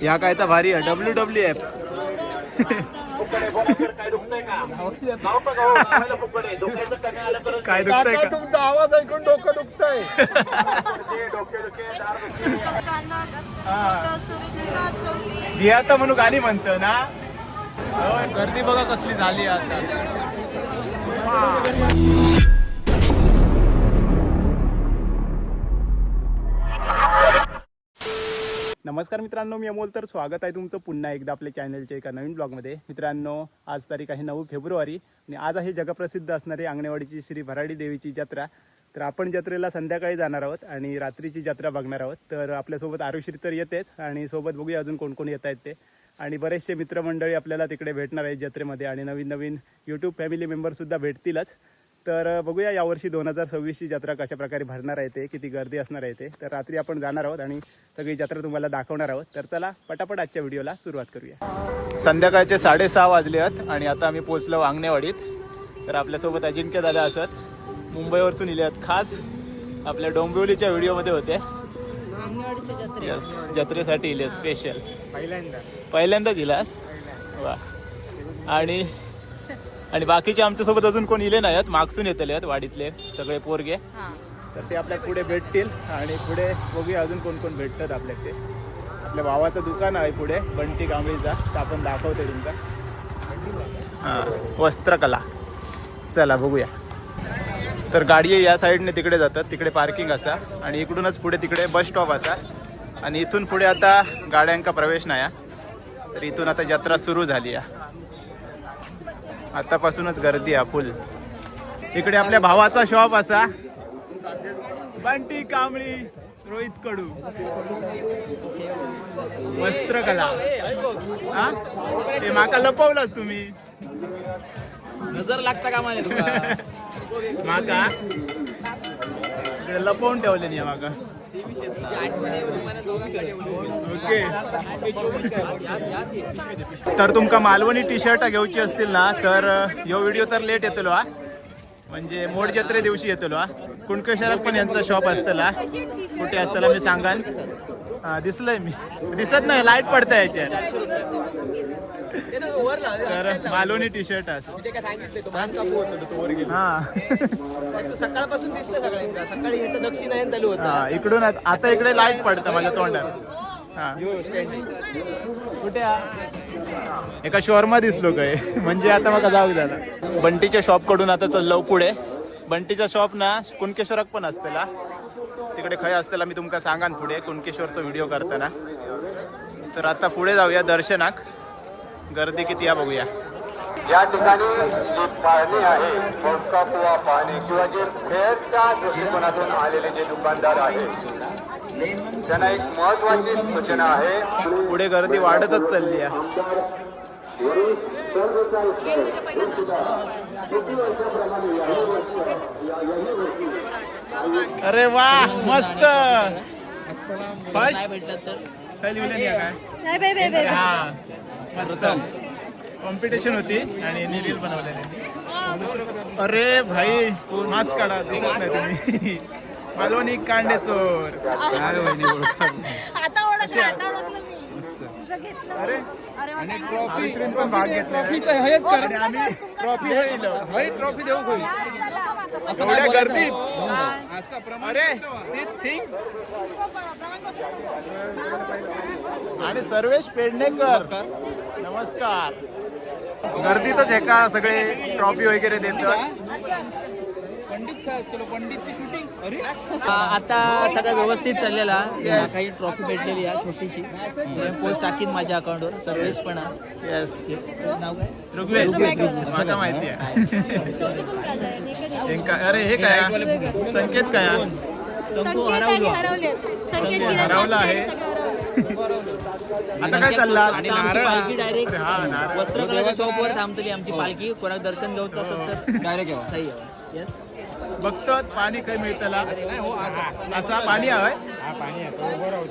या काय तर भारी आहे WWF. काय दुखतंय का? तुमचा आवाज ऐकून डोकं दुखतंय. बिया तर म्हणून गाणी म्हणतो ना. गर्दी बघा कसली झाली आता. नमस्कार मित्रांनो, मी अमोल. तर स्वागत आहे तुमचं पुन्हा एकदा आपल्या चॅनलच्या एका नवीन ब्लॉगमध्ये. मित्रांनो, आज तारीख आहे 9 फेब्रुवारी आणि आज आहे जगप्रसिद्ध असणारी आंगणेवाडीची श्री भराडी देवीची जत्रा. तर आपण जत्रेला संध्याकाळी जाणार आहोत आणि रात्रीची जत्रा बघणार आहोत. तर आपल्यासोबत आरुश्री तर येतेच आणि सोबत बघूया अजून कोण कोण येत आहेत ते. आणि बरेचसे मित्रमंडळी आपल्याला तिकडे भेटणार आहेत जत्रेमध्ये आणि नवीन नवीन यूट्यूब फॅमिली मेंबरसुद्धा भेटतीलच. तर बघूया यावर्षी 2026ची जत्रा कशा प्रकारे भरणार आहे ते, किती गर्दी असणार आहे ते. तर रात्री आपण जाणार आहोत आणि सगळी जत्रा तुम्हाला दाखवणार आहोत. तर चला पटापट आजच्या व्हिडिओला सुरुवात करूया. संध्याकाळचे 6:30 वाजले आहेत आणि आता आम्ही पोहोचलो आंगणेवाडीत. तर आपल्यासोबत अजिंक्य दादा असत, मुंबईवरसून इले आहेत. खास आपल्या डोंबिवलीच्या व्हिडिओमध्ये होते. यस, जत्रेसाठी इले स्पेशल. पहिल्यांदाच इलास वा. आणि बाकीचे आमच्यासोबत अजून कोण इले नाहीत, मागसून येतले आहेत वाडीतले सगळे पोरगे. तर ते आपल्या पुढे भेटतील आणि पुढे बघूया अजून कोण कोण भेटतात आपल्याकडे. आपल्या भावाचं दुकान आहे पुढे, बंटी कांबळीचा, तर आपण दाखवतो तुमचा. हां, वस्त्रकला. चला बघूया. तर गाडी या साईडने तिकडे जातात, तिकडे पार्किंग असा आणि इकडूनच पुढे तिकडे बस स्टॉप असा आणि इथून पुढे आता गाड्यांका प्रवेश नाही. तर इथून आता जत्रा सुरू झाली आहे. आतापासूनच गर्दी आहे फुल. इकडे आपल्या भावाचा शॉप असा, बंटी कांबळी, रोहित कडू, वस्त्रकला. हा, ते माका लपवलंच तुम्ही. नजर लागता का मला माका इकडे लपवून ठेवले नाही माका. ओके. तर तुमका मालवणी टी शर्ट घेऊची असतील ना, तर यो व्हिडिओ तर लेट येतलो हा, म्हणजे मोड जत्रे दिवशी येतलो हा. कुणकेश्वरात पण यांचा शॉप असतला. कुठे असतला मी सांगान. दिसलंय मी, दिसत नाही, लाईट पडतं याच्यात. तर मालवणी टी शर्ट असं सकाळपासून दिसतं सगळ्यांना. सकाळी दक्षिणायन चालू होतं. इकडून आता इकडे लाईट पडतं माझ्या तोंडात. हा, कुठे एका शॉर्मा दिसलो काय, म्हणजे आता मग जाऊ झाला. बंटीच्या शॉप कडून आता चाललो पुढे. बंटीचा शॉप ना कुणकेश्वराक पण असतेला, तिकडे खय असतेला मी तुमका सांगान पुढे कुणकेश्वरचा व्हिडिओ करताना. तर आता पुढे जाऊया दर्शनाक. गर्दी किती या बघूया. या ठिकाणी जी पाळणी आहे, मोजका कुवा पाणी किंवा जे फेअरच्या दृष्टिकोनातून आलेले जे दुकानदार आहेत, त्यांना एक महत्वाची सूचना आहे. पुढे गर्दी वाढतच चालली आहे. अरे वा, मस्त. काय लिहिलं काय? हा, मस्त कॉम्पिटिशन होती आणि रील बनवलेली. अरे भाई, मास्क काढा, दिसत नाही तुम्ही. मालवणी कांडे चोर. अरे, आरुश्रीन पण भाग घेतला आणि आम्ही ट्रॉफी देऊ होईल. एवढ्या गर्दीत. अरे सी थिंग्स. आणि सर्वेश पेडणेकर, नमस्कार. गर्दीतच एका सगळे ट्रॉफी वगैरे देतात. पंडित काय असतो, पंडितची शूटिंग. आता सगळं व्यवस्थित चाललेला. काही ट्रॉफी भेटलेली आहे छोटीशी, पोस्ट टाकीन माझ्या अकाउंटवर. सर्वेश पण आहे. येस, नाव काय? ऋग्वेश, मला माहिती आहे. अरे हे काय, संकेत काय, हरवला आहे. आता काय चालला? पालखी डायरेक्ट वस्त्रकलाच्या शॉपवर थांबतली आमची पालखी. कोणाक दर्शन घ्यायचं असेल तर डायरेक्ट येस. बघतो पाणी काही मिळतला. असा पाणी आहे.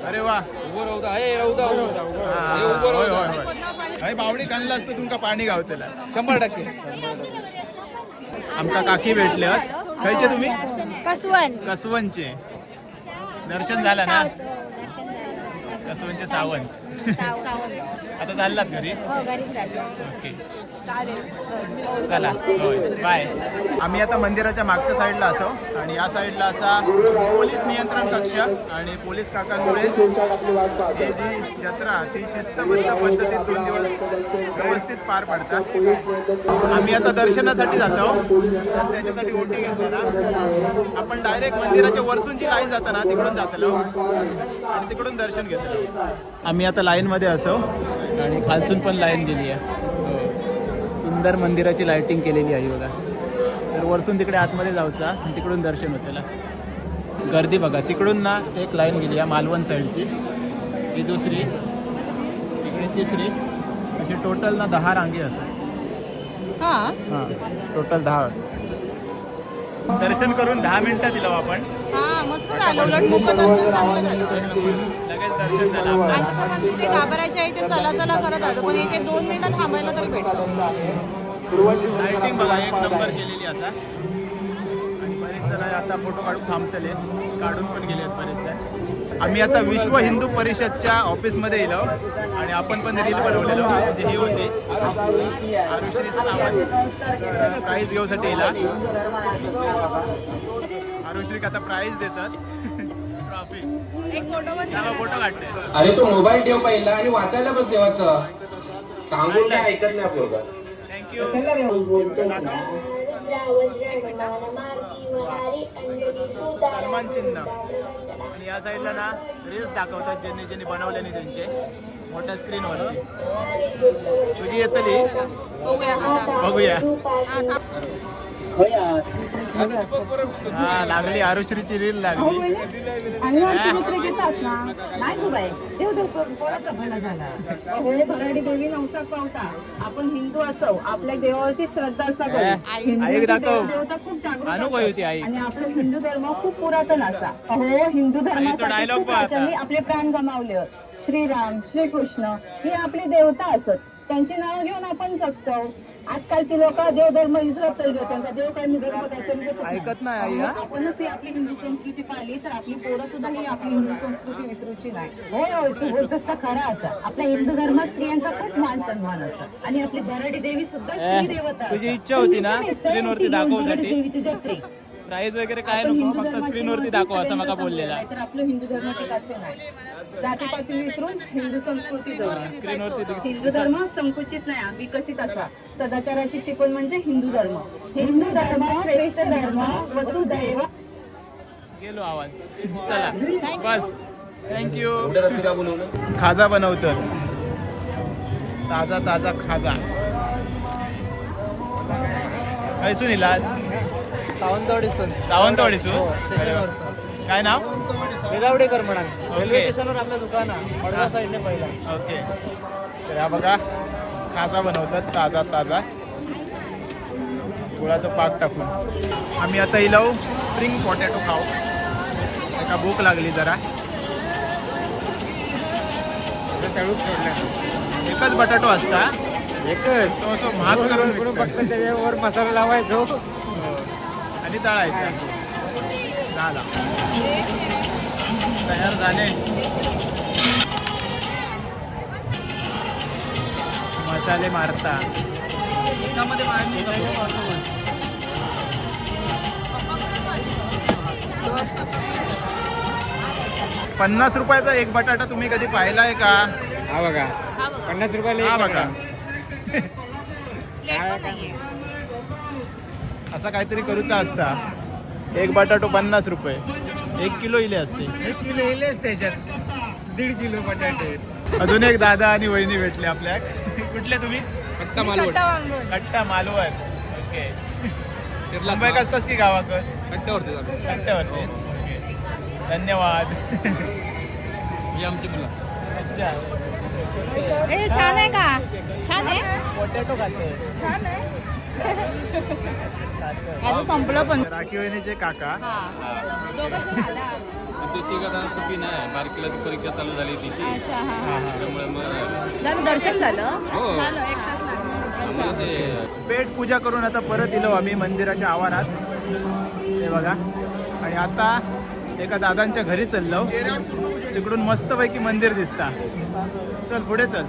अरे वा, बावडी काढला असतं तुमका पाणी गावतेला 100%. आमका काकी भेटले. खायचे तुम्ही? कसवनचे. दर्शन झालं ना? कसवनचे सावंत. आता चाललात घरी? हो घरी चाललो. ओके चालेल. चला होय बाय. आम्ही आता मंदिराच्या मागच्या साईडला असो आणि या साईडला असा पोलीस नियंत्रण कक्ष आणि पोलीस काकांमुळेच ही जी जत्रा ती शिस्तबद्ध पद्धतीत 2 दिवस व्यवस्थित पार पडतात. आम्ही आता दर्शनासाठी जातो तर त्याच्यासाठी ओटी घेतला ना आपण डायरेक्ट मंदिराच्या वरसून जी लाईन जाता ना तिकडून जातलो आणि तिकडून दर्शन घेतलो. आम्ही आता लाईनमध्ये असो आणि खालसून पण लाईन गेली आहे. सुंदर मंदिराची लाइटिंग केलेली आहे बघा. तर वरसून तिकडे आतमध्ये जाऊचा आणि तिकडून दर्शन होतेला. गर्दी बघा तिकडून ना एक लाईन गेली आहे मालवण साईडची, ही दुसरी, इकडे तिसरी, अशी टोटल ना 10 रांगी असतात. हां टोटल 10. दर्शन करून 10 मिनिटं दिलं आपण. हा मस्त झालं. उलट मुखदर्शन चांगलं झालं. लगेच दर्शन झालं आपलं. आणि तसं पण तिथे घाबरायच्या इथे चला चला करत राहतो पण इथे 2 मिनिटं थांबायला तरी भेटतं. लाइटिंग बघा एक नंबर केलेली असा. आणि बरेच जण आता फोटो काढून थांबतले, काढून पण गेले आहेत बरेच जण. आम्ही आता विश्व हिंदू परिषदच्या ऑफिसमध्ये येलो आणि आपण पण रील बनवलेलो म्हणजे ही होती आरुश्री सावंत. तर प्राईज घेऊसाठी येला. आरुश्रीक आता प्राईज देतात ट्रॉफी. एक फोटो पण फोटो काढते. अरे तो मोबाईल ठेव पहिला आणि वाचायला बस देवाचं. सांगून काय ऐकत नाही आपलं. थँक्यू. सन्मान चिन्ह आणि या साईडला ना रील्स दाखवतात ज्यांनी ज्यांनी बनवले नाही त्यांचे मोठ्या स्क्रीनवरती. तुझी येतली बघूया. हा लागली आरुश्रीची रील लागली. भराडी देवी नवसा पावता. आपण हिंदू असो आपल्या देवावरती श्रद्धा असा आई दाखव. देवता खूप जागृत अनुभव होती आई. आणि आपला हिंदू धर्म खूप पुरातन असा. अहो हिंदू धर्मासाठी डायलॉग खूप राजांनी आपले प्राण गमावले. श्रीराम श्रीकृष्ण ही आपली देवता असत. त्यांची नावं घेऊन आपण जगतो. आजकाल ती लोक देवधर्म इजरत त्यांचा देव काही धर्म ऐकत नाही आई. हा आपणच ही आपली हिंदू संस्कृती पाळली तर आपली पोरं सुद्धा ही आपली हिंदू संस्कृती विसरूची नाही. होय तू बोलतोस का खरा असा. आपल्या हिंदू धर्मात स्त्रियांचा खूप मान सन्मान असतो आणि आपली भराडी देवी सुद्धा स्त्री देवता. तुझी इच्छा होती ना स्क्रीनवरती दाखवण्यासाठी? देवी तुझ्या स्त्री प्राईज वगैरे काय नको फक्त स्क्रीनवरती दाखव असं मला बोललेला. तर आपलं हिंदू धर्म टिकायचे नाही. जातीपासून विसरून हिंदू संस्कृती स्क्रीनवरती हिंदू धर्म संकुचित नाही विकसित असा. सदाचाराची शिकवण म्हणजे हिंदू धर्म. हिंदू धर्म श्रेष्ठ धर्म वसुदैव. गेलो आवाज. चला बस थँक्यू. खाजा बनवतात ताजा ताजा खाजा. कैसून इला? सावंतवाडीसून. सावंतवाडीसून. काय नाव? बेगावडेकर म्हणा. Railway okay. स्टेशनवर आपलं दुकान आहे मडगाव साईडने पहिला. ओके. तर हा बघा खाजा बनवतात ताजा ताजा गुळाचं पाक टाकून. आम्ही आता इलो स्प्रिंग पोटॅटो खाऊ. एका भूक लागली जरा. एकच बटाटो असता तो असं महाग करून त्याच्यावर मसाला लावायचो आणि तळायचा. झाला तयार झाले. मसाले मारता एकामध्ये मारली का? 50 रुपयाचा एक बटाटा तुम्ही कधी पाहिलाय का? हा बघा 50 रुपयाला हा एक बघा प्लेट पण नाहीये. असा काहीतरी करूचा असता. एक बटाटो 50 रुपये. 1 किलो इले असते. 1 किलो येईलच त्याच्यात. 1.5 किलो बटाटे. अजून एक दादा आणि वहिनी भेटले आपल्या. कुठले तुम्ही? कट्टा मालवण. कट्टा मालवण. ओके. मुंबईत असतास की गावाकड? कट्ट्यावरती जातो. कट्ट्यावरती. ओके. धन्यवाद. ही आमची मुलं. अच्छा ए छान आहे का? छान आहे. पोटॅटो खाते. छान आहे. माझं संपलं पण. राखी वहिनीचे काका. चुकी नाही. बारकीला ती परीक्षा चालू झाली तिची. अच्छा हा. त्यामुळे मग झालं दर्शन झालं. हो. झालं 1 तास लागला. आम्हाला ते पेट पूजा करून आता परत इलो आम्ही मंदिराच्या आवारात. हे बघा. आणि आता एका दादांच्या घरी चाललो. तिकडून मस्तपैकी मंदिर दिसता. चल पुढे चल.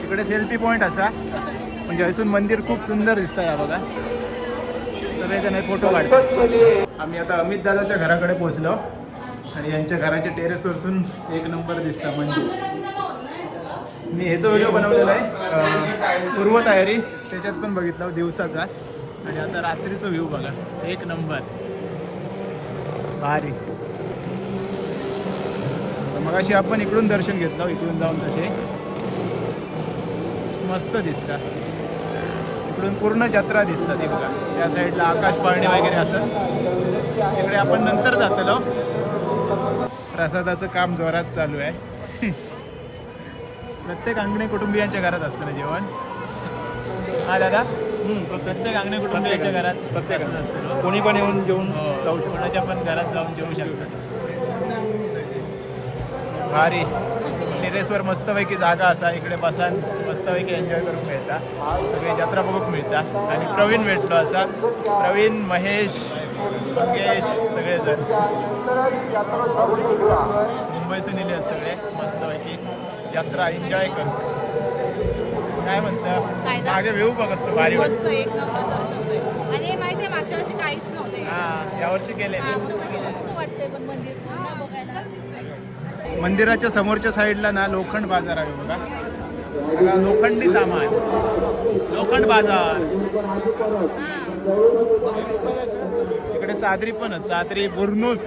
इकडे सेल्फी पॉइंट असा म्हणजे हयसून मंदिर खूप सुंदर दिसतं या बघा. सगळेजण फोटो काढतात. आम्ही आता अमित दादाच्या घराकडे पोहोचलो आणि यांच्या घराच्या टेरेस वरसून एक नंबर दिसतं मंदिर. मी ह्याचा व्हिडिओ बनवलेला आहे पूर्वतयारी, त्याच्यात पण बघितलं दिवसाचा. आणि आता रात्रीचा व्ह्यू बघा, एक नंबर भारी. मगाशी आपण इकडून दर्शन घेतलं, इकडून जाऊन तसे मस्त दिसतात. इकडून पूर्ण जत्रा दिसतात ती बघा. त्या साईडला आकाश पाळणे वगैरे असत, तिकडे आपण नंतर जातलो. प्रसादाचं काम जोरात चालू आहे. प्रत्येक अंगणे कुटुंबियांच्या घरात असतं ना जेवण. हा दादा, प्रत्येक अंगणे कुटुंबियांच्या घरात प्रसाद असतं. कोणी पण येऊन जेवून जाऊ शकतो, कोणाच्या पण घरात जाऊन जेवू शकतोस. भारी. टेरेसवर मस्तपैकी जागा असा, इकडे बसान मस्तपैकी एन्जॉय करून मिळता, सगळी जत्रा बघूक मिळता. आणि प्रवीण भेटलो असा, प्रवीण, महेश, मंगेश सगळेजण मुंबईसून इले सगळे मस्तपैकी जत्रा एन्जॉय करू. काय म्हणतं मागे व्ह्यू बघ असतो भारी मस्त एक नंबर दर्शवतोय. आणि माहितीये मागच्या वर्षी काहीच नव्हते. हा, यावर्षी केले. मस्त वाटतंय पण मंदिर पुन्हा बघायला दिसतंय. मंदिराच्या समोरच्या साईडला ना लोखंड बाजार आहे बघा. बघा, लोखंडी सामान, लोखंड बाजार. इकडे चादरी पण, चादरी, बुरनूस,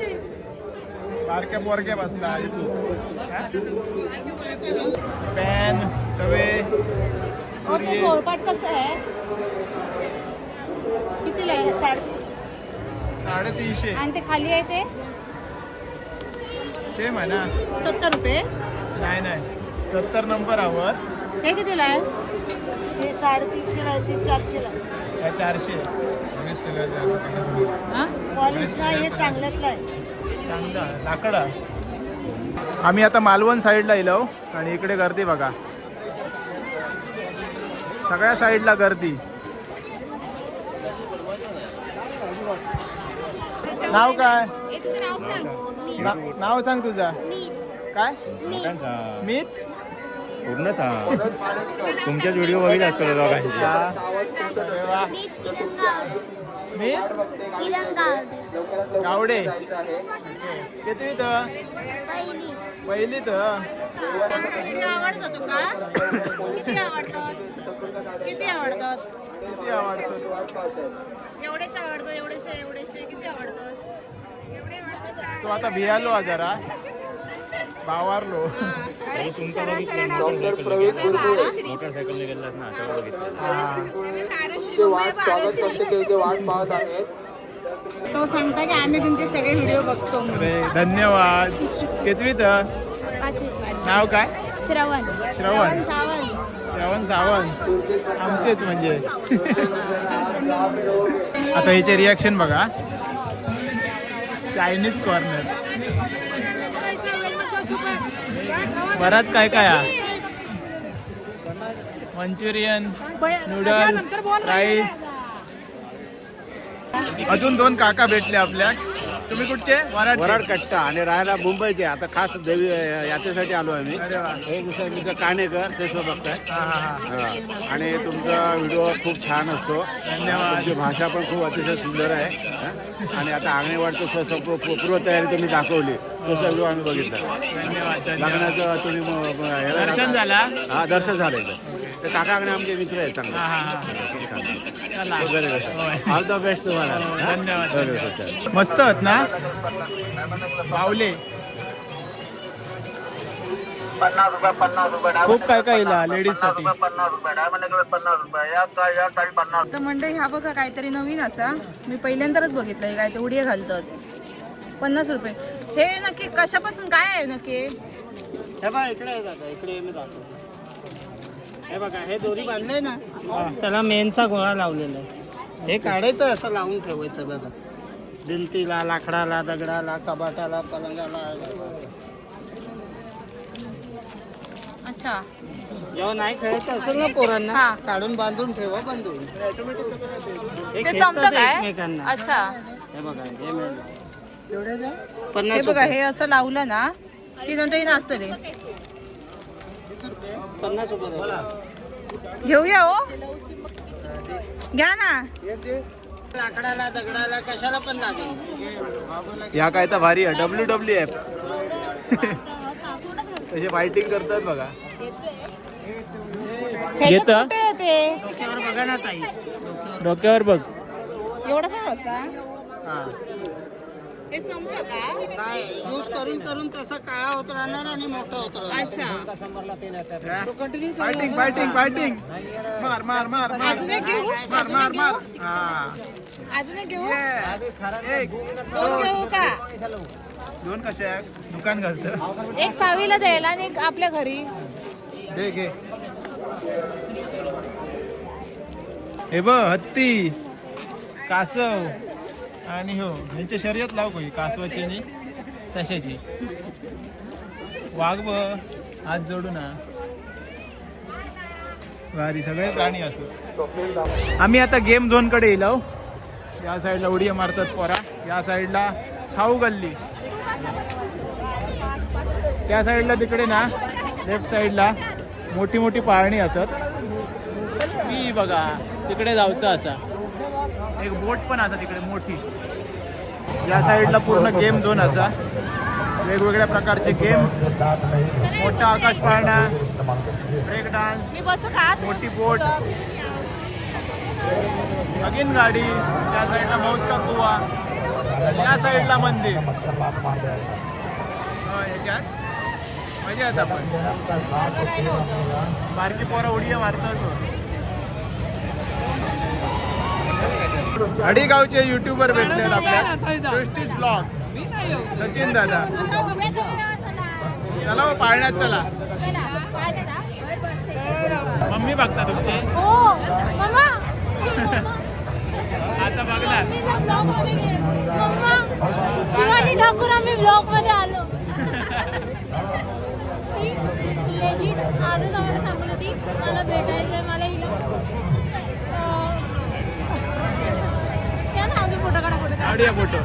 बारक्या पोरक्या बसला, पॅन, तवे, सूर्य. पोळपाट कसं आहे? कितीला आहे? 350. आणि ते खाली आहे ते सेम आहे ना? 70 रुपये. नाही नाही, 70 नंबरावर. हे कितीला आहे? ते 350 ला, ते 400 ला. 400. पॉलिश नाही, हे चांगल्यातलं आहे. चांगला लाकडा. आम्ही आता मालवण साईडला येलो आणि इकडे गर्दी बघा, सगळ्या साईडला गर्दी. नाव काय? नाव सांग तुझा. काय? मीत. पूर्ण सांग. तुमच्याच व्हिडिओ बघितले असतो दोघांचे. मीत गावडे. कितवी तर? पहिली तर. आवडतो तुका? किती आवडतात? किती आवडतात? किती आवडतं? एवढेशे आवडतात, एवढेशे किती आवडतात? एवढे आवडतात. तो आता भियालो जरा, बावारलो. मोटरसायकलने गेलास ना, तेव्हा बघितलं. तो सांगता की आम्ही तुमचे सगळे व्हिडिओ बघतो. अरे धन्यवाद. कितवी तर? नाव काय? श्रवण. श्रवण. सावंत. श्रवण सावंत आमचेच म्हणजे. आता ह्याचे रिॲक्शन बघा. चायनीज कॉर्नर, बराच काय काय आहे. Manchurian, noodle, rice. अजून 2 काका भेटले आपल्या. तुम्ही कुठचे? वराड कट्टा आणि राहायला मुंबईचे. आता खास देवी यात्रेसाठी आलो आम्ही. अरे वा. हे दुसरं तुमचं काणेकर ते सो बघताय. हा हा हा. हा. आणि तुमचा व्हिडिओ खूप छान असतो. धन्यवाद. तुमची भाषा पण खूप अतिशय सुंदर आहे. हा. आणि आता अंगणेवाडचं पूर्वतयारी तुम्ही दाखवली, तसं व्हिडिओ आम्ही बघितला. धन्यवाद. लग्नाचं तुम्ही दर्शन झाला? हा, दर्शन झालं इथं. ते काकाकडे आमचे मित्र आहेत चांगले. हा हा. चला. वगैरे होय. ऑल द बेस्ट तुम्हाला. हा? धन्यवाद. वगैरे सर. मस्त आहेत ना पावले. खूप काय काय लेडीज साठी. तर मंडळी हा बघा काहीतरी नवीन असा, मी पहिल्यांदाच बघितलं. हे काय ते उडिया घालतात. 50 रुपये. हे नक्की कशापासून काय आहे नक्की? हे बघा इकडे जातं, इकडे मी जातो. हे बघा, हे दोरी बांधले ना, त्याला मेनचा गोळा लावलेला आहे. हे काढायचं, असं लावून ठेवायचं बघा. भिंतीला, लाकडाला, दगडाला, कपाटाला, पलंगाला. अच्छा. जेव्हा नाही खेळायचं असेल ना पोरांना, हा. काढून बांधून ठेवा बांधून. ते जमतं काय? एकमेकांना. अच्छा. हे बघा, हे मिळालं. हे 50 बघा, रुपये. हे असं लावलं ना ती दोन तरी नाचतले 50 रुपये घेऊया हो घ्या ना लाकडाला दगडाला कशाला पण लागेल. या काय तर भारी आहे WWF तसे फायटिंग करतात बघा. ह्याच्यात घेता? कुठे आहे ते डोक्यावर बघा ना ताई. डोक्यावर बघ. एवढा काय होता हा. हे संपतं का काय यूज करून करून तसं काळा होत राहणार आणि मोठं होत राहणार. अच्छा फायटिंग फायटिंग फायटिंग. मार मार मार मार अजून एक घेऊ मार मार मार. हा अजून एक घेऊ एक दोन घेऊ का दोन कशा दुकान घालतं. एक सावीला द्यायला आणि एक आपल्या घरी घे घे. हे बघ हत्ती कासव आणि हो यांची शर्यत लाव कोणी कासवाची आणि सशाची. वाघ ब हात जोडू ना भारी सगळे प्राणी असत. आम्ही आता गेम झोन कडे येलो. या साईडला उडी मारतात पोरा, या साईडला खाऊ गल्ली, त्या साईडला तिकडे ना लेफ्ट साईडला मोठी मोठी पाळणी असत. ती बघा तिकडे जाऊचं असा एक बोट पण असा तिकडे मोठी. या साईडला पूर्ण गेम झोन असा, वेगवेगळ्या प्रकारचे गेम्स, मोठा आकाश पाळणा, ब्रेक डान्स, मी बसू का मोठी बोट, नगीन गाडी, त्या साईडला मौत का कुवा, या साईडला मंदिर. याच्यात मजा येत. आपण बारकी पोरं उडी मारतात. अडीगावचे युट्यूबर भेटलेत आपल्या, सृष्टीज ब्लॉग्स, सचिन दादा. चला हो, पाळण्यात चला. मम्मी बघता तुमचे आता बघला. शिवानी ठाकूर आम्ही ब्लॉग मध्ये आलो. लेजिट आजच आम्हाला सांगत होती मला भेटायचंय, मला हिला फोटो काढा फोटो काढा. काढूया फोटो.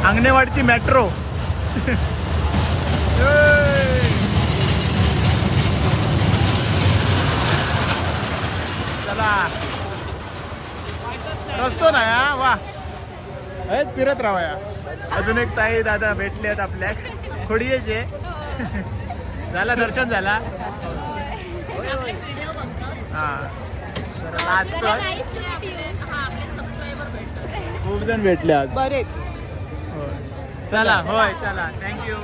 अंगणेवाडीची मेट्रो. चला रस्तो ना या वा हेच फिरत राहूया. अजून एक ताई दादा भेटले आहेत आपल्या खोडीचे. झाला दर्शन झाला. हा तर नाचतोय. खूप जण भेटले आज. बरेच. चला होय चला थँक्यू.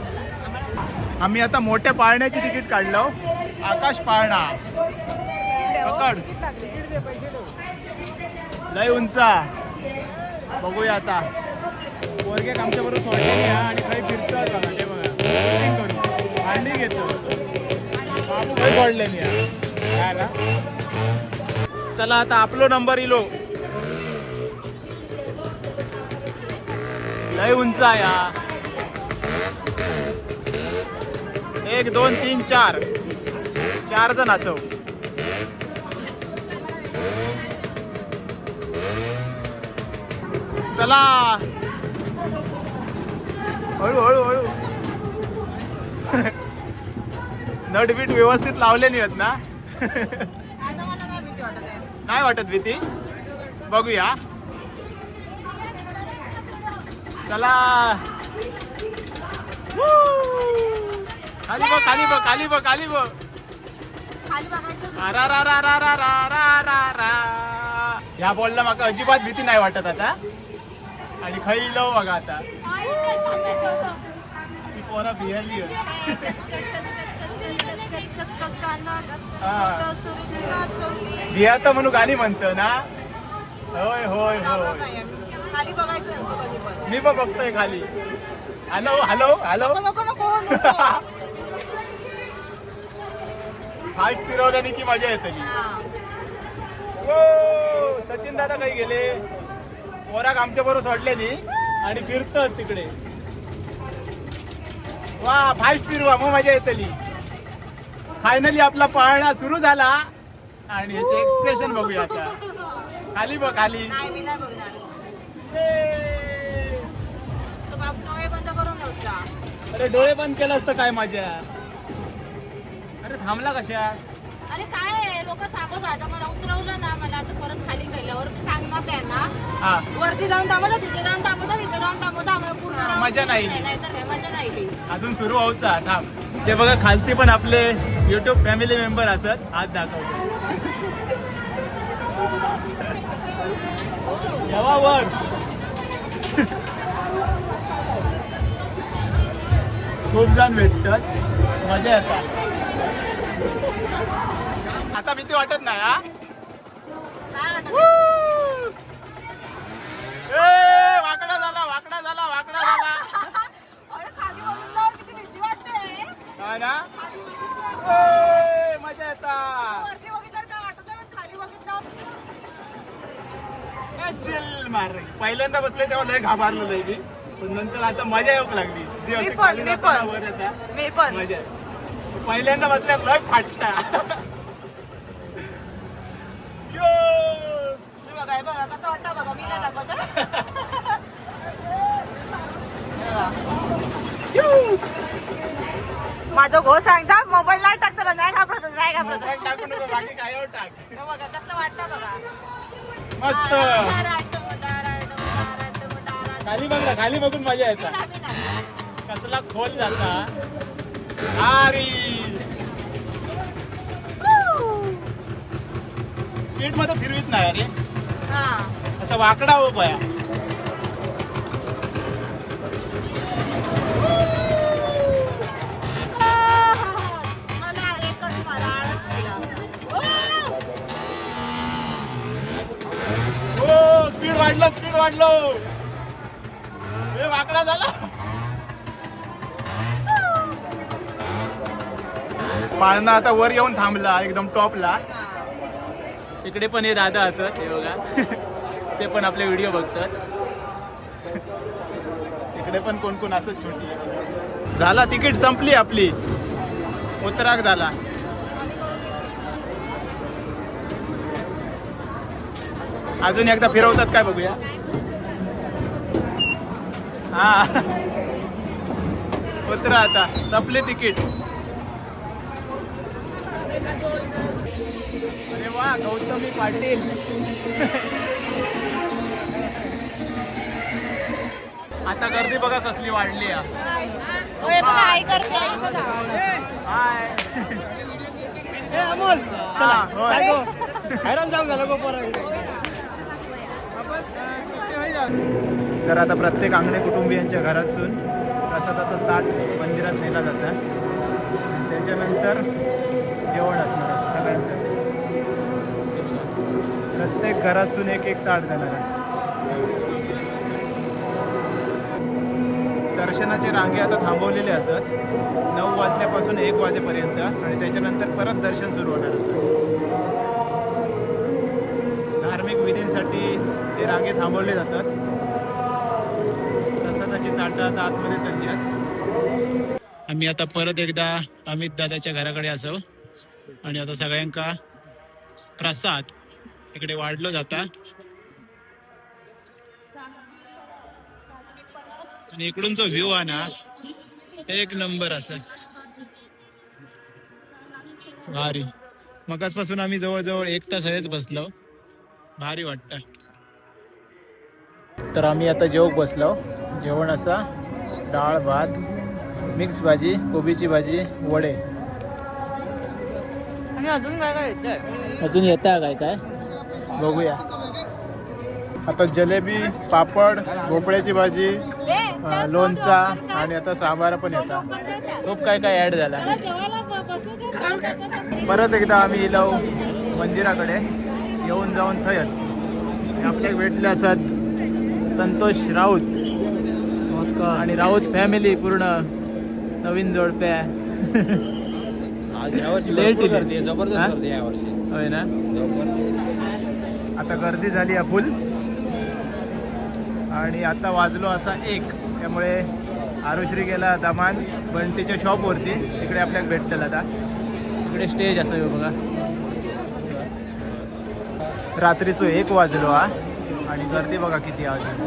आम्ही आता मोठ्या पाळण्याची तिकीट काढलो. आकाश पाळणा पकड लय उंचा. बघूया आता. पोरगे आमच्या बरोबर सोडले आणि काही फिरतात बघा. ते बघा शूटिंग करू भांडी घेतो. बाबू काही पडले नाही ना. चला आता आपलो नंबर इलो. लय उंच या. 1 2 3 4 4 जण असो. चला हळू हळू हळू. नटबीट व्यवस्थित लावले नाही आहेत ना. नाही वाटत भीती. बघूया. चला खाली बघ खाली बघ खाली बघ खाली बघ. रा रा रा रा रा रा रा रा. ह्या बॉलला माका अजिबात भीती नाही वाटत आता. आणि खैलो बघा आता ती पोरा भियाली. भियात म्हणून गाणी म्हणतो ना. होय होय होय. खाली बघायचं असं कधी पण. मी पण बघतोय खाली. Hello hello hello. फाईट फिरवल्याने की मजा येते. सचिन दादा काही गेले. पोराक आमच्या बरोबर सोडले नी आणि फिरतात तिकडे. वा फाईट फिरवा मग मजा येतली. फायनली आपला पाळणा सुरू झाला आणि याचे एक्सप्रेशन बघूया आता. खाली बघ खाली. नाही मी नाही बघणार. तो बाप डोळे बंद करून बघता. अरे डोळे बंद केलं असतं काय माझ्या. अरे थांबला कशा? अरे काय लोक थांबत आता मला उतरवलं ना, मला आता परत खाली गेल्यावर मी सांगणार त्यांना हा वरती जाऊन थांबवता, तिथे जाऊन थांबवता, तिथे जाऊन थांबवता, आम्हाला पूर्ण round मजा नाही. नाही तर काय मजा नाही. अजून सुरू व्हायचा थांब. ते बघा खालती पण आपले युट्यूब फॅमिली मेंबर असत, हात दाखवतो. जेव्हा वर खूप जण भेटतात, मजा येतात. आता भीती वाटत नाही हा. ए, वाकडा झाला वाकडा झाला वाकडा झाला. अरे खाली बघितल्यावर किती भीती वाटते. हा ना. ए, मजा येतात. वरती बघितल्यावर काय वाटत नाही, पण खाली बघितल्यावर चिल मार रे. पहिल्यांदा बसले तेव्हा लय घाबरलो लय मी, पण नंतर आता मजा येऊ लागली. जी मी अशी पण, खाली मी जाताना पण. वर येतात, मी पण मजा आहे. पहिल्यांदा बसल्यात लय फाटता. यो. मी बघा हे बघा कसं वाटतं बघा, मी नाही दाखवत आहे. हे बघा. माझं घो सांगता मोबाईलला टाकतो, नाही घाबरत नाही घाबरत. मोबाईल टाकू नको, बाकी काय हो टाक. हे बघा कसं वाटतं बघा. मस्त. खाली बघ ना, खाली बघून मजा येतात. कसला खोल जाता. अरे स्पीड मध्ये फिरवीत नाही अरे, असं वाकडा हो बया. हो स्पीड वाढलो. हे वाकडा झाला. पाळणा आता वर येऊन थांबला एकदम टॉपला. इकडे पण हे दादा असत, हे बघा. ते पण आपले व्हिडिओ बघतात. इकडे पण कोण कोण असत छोटी. झाला तिकीट संपली आपली, उतराक झाला. अजून एकदा फिरवतात काय बघूया. हा उतरा आता, संपले तिकीट. अरे वा गौतमी पाटील. आता गर्दी बघा कसली वाढली. काय करते बघा. हाय अमोल हा, होय. हैराण जाऊन झालं गोपारा. तर आता प्रत्येक अंगणे कुटुंबियांच्या घरातून प्रसादाचं ताट मंदिरात नेला जातं. त्याच्यानंतर जेवण असणार असं सगळ्यांसाठी. हे बघा, प्रत्येक घरातून एक एक ताट देणार आहे. दर्शनाचे रांगे आता थांबवलेले असत 9 वाजल्यापासून 1 वाजेपर्यंत, आणि त्याच्यानंतर परत दर्शन सुरू होणार असत. धार्मिक विधींसाठी हे रांगे थांबवले जातात. प्रसादाची ताटं आता आतमध्ये चालली आहेत. आम्ही आता परत एकदा अमित दादाच्या घराकडे असो, आणि आता सगळ्यांका प्रसाद इकडे वाढलो जाता. आणि इकडून जो व्ह्यू आहे ना, एक नंबर असं भारी. मगासपासून आम्ही जवळजवळ 1 तास हेच बसलो, भारी वाटतं. तर आम्ही आता जेवूक बसलो. जेवण असा डाळ भात, मिक्स भाजी, कोबीची भाजी, वडे. आणि अजून काय काय येतंय. अजून येतं काय काय बघूया. आता जलेबी, पापड, भोपळ्याची भाजी, लोणचा, आणि आता सांबार पण येतात. खूप काय काय ऍड झाला. परत एकदा आम्ही येलो मंदिराकडे. येऊन जाऊन थंयच आपल्याक भेटले असत संतोष राऊत. नमस्कार. आणि राऊत फॅमिली पूर्ण नवीन जोडप्या. लेट जबरदस्त गर्दी यावर्षी. होय ना. आता गर्दी झाली आहे फुल. आणि आता वाजलो असा 1, त्यामुळे आरुश्री गेला दमान बंटीच्या शॉपवरती. तिकडे आपल्याला भेटतील. आता इकडे स्टेज असं आहे बघा. रात्रीचं 1 वाजलो हा, आणि गर्दी बघा किती अजून.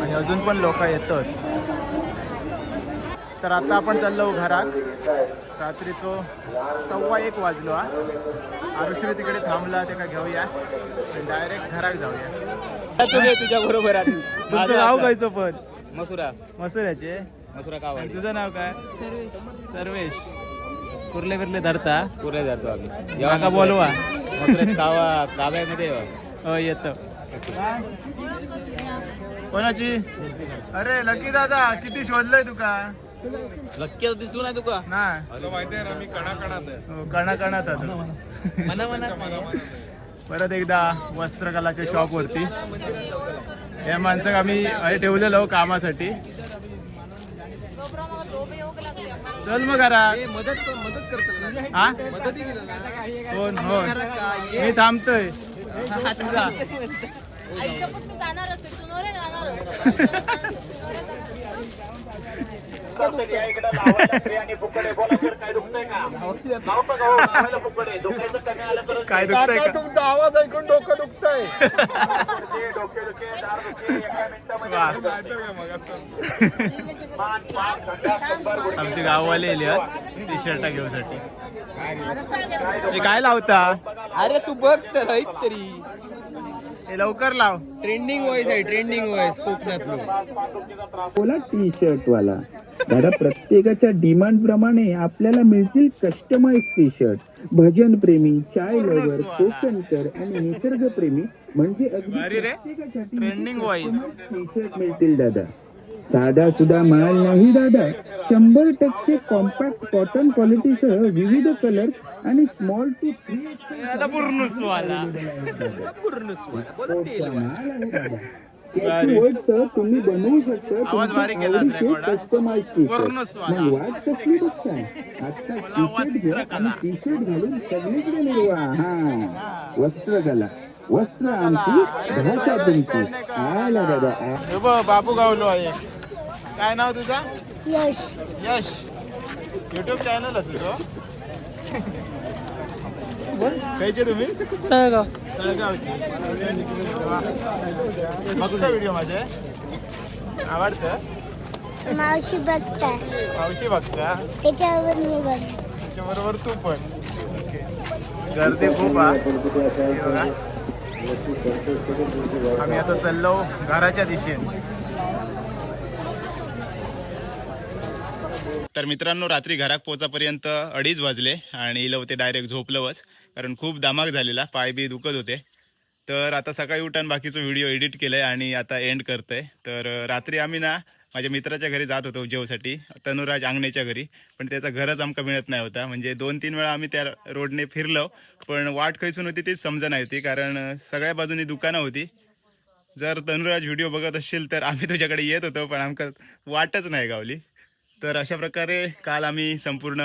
आणि अजून पण लोक येतात. तर आता आपण चाललो घराक. रात्रीचो 1:15 वाजलो हा. आरुश्री तिकडे थांबला ते का घेऊया डायरेक्ट घराक जाऊया. तुझ्या बरोबर तुमचं नाव कायचं पण? मसुरा मसुऱ्याचे. मसुरा कावा आणि तुझं नाव काय? सर्वेश. कुर्ले बिर्ले धरता? पुरे जातो आम्ही काका बोलवा. कावा काव्यामध्ये हो येतो. कोणाची? अरे लकी दादा किती शोधलंय तुका? नक्की दिसलो नाही तुका नाही कणाकणात मना मना परत एकदा वस्त्रकलाच्या शॉप वरती या माणसाक आम्ही ठेवलेलो कामासाठी. चल मग घरा. मदत करतो हा मदत कोण? हो मी थांबतोय. तुझा आयुष्यात मी जाणारच आहे, सुनवरे जाणारच. काय दुखतंय का? तुमचा आवाज ऐकून डोकं दुखतंय. आमचे गाववाले येले टी शर्ट घेऊसाठी. हे काय लावता? अरे तू बघ तर ऐक तरी हे लवकर लाव. ट्रेंडिंग वॉइस आहे ट्रेंडिंग वॉइस कोकणातलं. बोला टी शर्ट वाला दादा, प्रत्येकाच्या डिमांड प्रमाणे आपल्याला मिळतील कस्टमाइज टी शर्ट. भजन प्रेमी, चाय लवर, कोकणकर आणि निसर्ग प्रेमी म्हणजे अगदी भारी रे. प्रत्येकासाठी ट्रेंडिंग वॉइस. टी शर्ट मिळतील दादा. साधा सुद्धा माल नाही दादा. 100% कॉम्पॅक्ट कॉटन क्वालिटीसह विविध कलर्स आणि स्मॉल टू 3XL पूर्णस्वाला. तुम्ही बनवू शकता आवाज बारीक केला रे कोणा? Customize T shirt. पूर्णस्वाला. मग वाट कसली बघताय? आता टी शर्ट घ्या आणि टी शर्ट घालून सगळीकडे मिळवा. हा वस्त्रकला, वस्त्र आमची, भाषा तुमची. आला दादा हे बघ बाबू गावलो आहे. काय नाव तुझा? यश. यश. युट्यूब चॅनल आहे तुझं? खायचे तुम्ही? तळगावची. बघता व्हिडिओ माझे? आवडतं? मावशी बघताय मावशी बघता? त्याच्यावर मी बघ. त्याच्याबरोबर तू पण. गर्दी खूप हा. हे बघा. आम्ही आता चाललो घराच्या दिशेने. तर मित्रांनो रात्री घरात पोहोचापर्यंत 2:30 वाजले आणि लवते डायरेक्ट झोपलंच कारण खूप धमाक झालेला, पाय बी दुखत होते. तर आता सकाळी उठान बाकीचं व्हिडिओ एडिट केलं आहे आणि आता एंड करतोय. तर रात्री आम्ही ना माझ्या मित्राच्या घरी जात होतो जेवसाठी, तनुराज आंगणेच्या घरी. पण त्याचा घरच आमका मिळत नाही होता. म्हणजे 2-3 वेळा आम्ही त्या रोडने फिरलो पण वाट खैसून होती तीच समजा नाही होती कारण सगळ्या बाजूनी दुकानं होती. जर तनुराज व्हिडिओ बघत असशील तर आम्ही तुझ्याकडे येत होतो पण आमका वाटच नाही गावली. तर अशा प्रकारे काल आम्ही संपूर्ण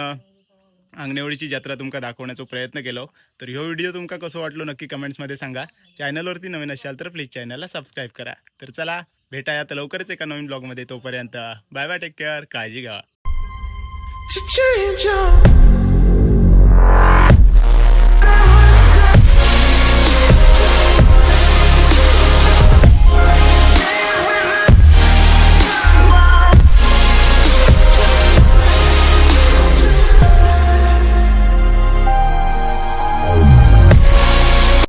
आंगणेवाडीची जत्रा तुमका दाखवण्याचा प्रयत्न केलो. तर ह्यो व्हिडिओ तुमका कसं वाटलो नक्की कमेंट्समध्ये सांगा. चॅनलवरती नवीन असाल तर प्लीज चॅनलला सबस्क्राईब करा. तर चला भेटाया आता लवकरच एका नवीन ब्लॉगमध्ये. तोपर्यंत बाय बाय, टेक केअर, काळजी घ्या.